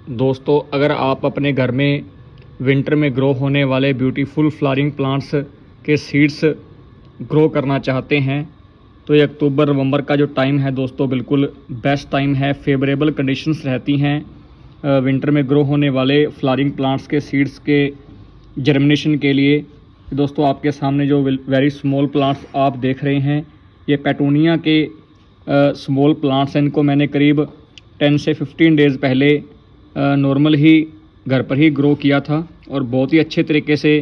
दोस्तों, अगर आप अपने घर में विंटर में ग्रो होने वाले ब्यूटीफुल फ्लावरिंग प्लांट्स के सीड्स ग्रो करना चाहते हैं तो ये अक्टूबर नवंबर का जो टाइम है दोस्तों, बिल्कुल बेस्ट टाइम है। फेवरेबल कंडीशंस रहती हैं विंटर में ग्रो होने वाले फ्लावरिंग प्लांट्स के सीड्स के जर्मिनेशन के लिए। दोस्तों, आपके सामने जो वेरी स्मॉल प्लांट्स आप देख रहे हैं, ये पेटूनिया के स्मॉल प्लांट्स हैं। इनको मैंने करीब 10 से 15 डेज़ पहले नॉर्मल ही घर पर ही ग्रो किया था और बहुत ही अच्छे तरीके से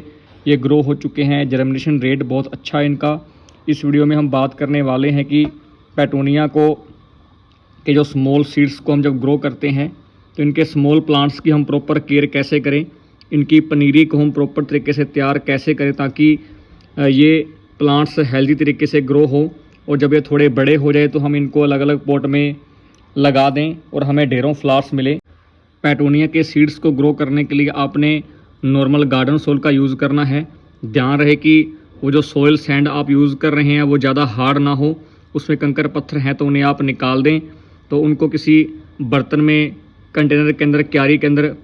ये ग्रो हो चुके हैं। जर्मिनेशन रेट बहुत अच्छा है इनका। इस वीडियो में हम बात करने वाले हैं कि पेटूनिया के जो स्मॉल सीड्स को हम जब ग्रो करते हैं तो इनके स्मॉल प्लांट्स की हम प्रॉपर केयर कैसे करें, इनकी पनीरी को हम प्रॉपर तरीके से तैयार कैसे करें ताकि ये प्लांट्स हेल्दी तरीके से ग्रो हो, और जब ये थोड़े बड़े हो जाए तो हम इनको अलग अलग पॉट में लगा दें और हमें ढेरों फ्लावर्स मिले। पेटूनिया के सीड्स को ग्रो करने के लिए आपने नॉर्मल गार्डन सोल का यूज़ करना है। ध्यान रहे कि वो जो सॉइल सैंड आप यूज़ कर रहे हैं वो ज़्यादा हार्ड ना हो, उसमें कंकर पत्थर हैं तो उन्हें आप निकाल दें। तो उनको किसी बर्तन में, कंटेनर के अंदर, क्यारी के अंदर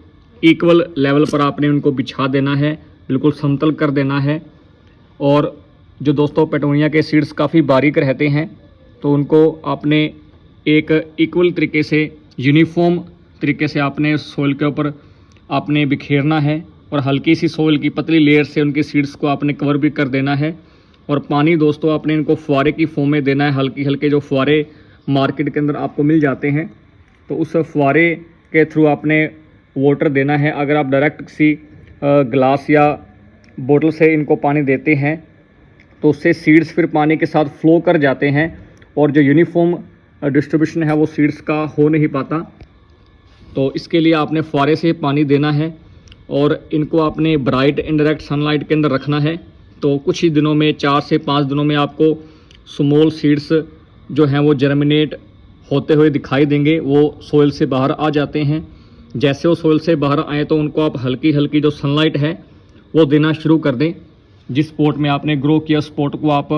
इक्वल लेवल पर आपने उनको बिछा देना है, बिल्कुल समतल कर देना है। और जो दोस्तों पेटूनिया के सीड्स काफ़ी बारीक रहते हैं तो उनको आपने एक इक्वल तरीके से, यूनिफॉर्म तरीके से आपने सोइल के ऊपर आपने बिखेरना है और हल्की सी सोइल की पतली लेयर से उनके सीड्स को आपने कवर भी कर देना है। और पानी दोस्तों आपने इनको फुहारे की फॉर्म में देना है। हल्के जो फुहारे मार्केट के अंदर आपको मिल जाते हैं तो उस फुहारे के थ्रू आपने वाटर देना है। अगर आप डायरेक्ट किसी ग्लास या बोतल से इनको पानी देते हैं तो उससे सीड्स फिर पानी के साथ फ्लो कर जाते हैं और जो यूनिफॉर्म डिस्ट्रीब्यूशन है वो सीड्स का हो नहीं पाता। तो इसके लिए आपने फुहारे से पानी देना है और इनको आपने ब्राइट इनडायरेक्ट सनलाइट के अंदर रखना है। तो कुछ ही दिनों में, 4 से 5 दिनों में आपको स्मॉल सीड्स जो हैं वो जर्मिनेट होते हुए दिखाई देंगे। वो सोइल से बाहर आ जाते हैं। जैसे वो सोइल से बाहर आए तो उनको आप हल्की हल्की जो सनलाइट है वो देना शुरू कर दें। जिस पॉट में आपने ग्रो किया उस पॉट को आप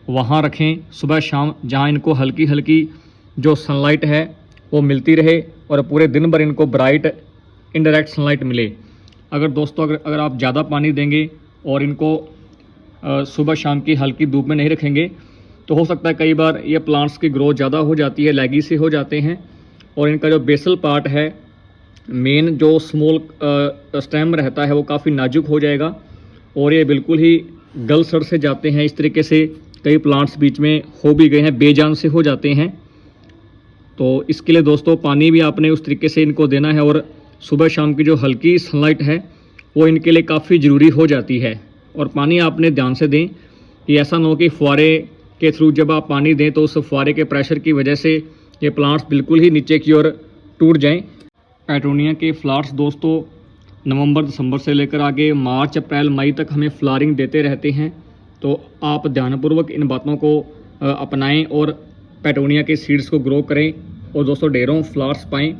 वहाँ रखें सुबह शाम, जहाँ इनको हल्की हल्की जो सनलाइट है वो मिलती रहे और पूरे दिन भर इनको ब्राइट इनडायरेक्ट सनलाइट मिले। अगर दोस्तों अगर आप ज़्यादा पानी देंगे और इनको सुबह शाम की हल्की धूप में नहीं रखेंगे तो हो सकता है कई बार ये प्लांट्स की ग्रोथ ज़्यादा हो जाती है, लैगी से हो जाते हैं और इनका जो बेसल पार्ट है, मेन जो स्मॉल स्टेम रहता है, वो काफ़ी नाजुक हो जाएगा और ये बिल्कुल ही गल सड़ से जाते हैं। इस तरीके से कई प्लांट्स बीच में हो भी गए हैं, बेजान से हो जाते हैं। तो इसके लिए दोस्तों पानी भी आपने उस तरीके से इनको देना है और सुबह शाम की जो हल्की सनलाइट है वो इनके लिए काफ़ी ज़रूरी हो जाती है। और पानी आपने ध्यान से दें कि ऐसा ना हो कि फुहारे के थ्रू जब आप पानी दें तो उस फुहारे के प्रेशर की वजह से ये प्लांट्स बिल्कुल ही नीचे की ओर टूट जाएं। पेटूनिया के फ्लावर्स दोस्तों नवंबर दिसंबर से लेकर आगे मार्च अप्रैल मई तक हमें फ्लावरिंग देते रहते हैं। तो आप ध्यानपूर्वक इन बातों को अपनाएं और पेटूनिया के सीड्स को ग्रो करें और दोस्तों ढेरों फ्लावर्स पाएं।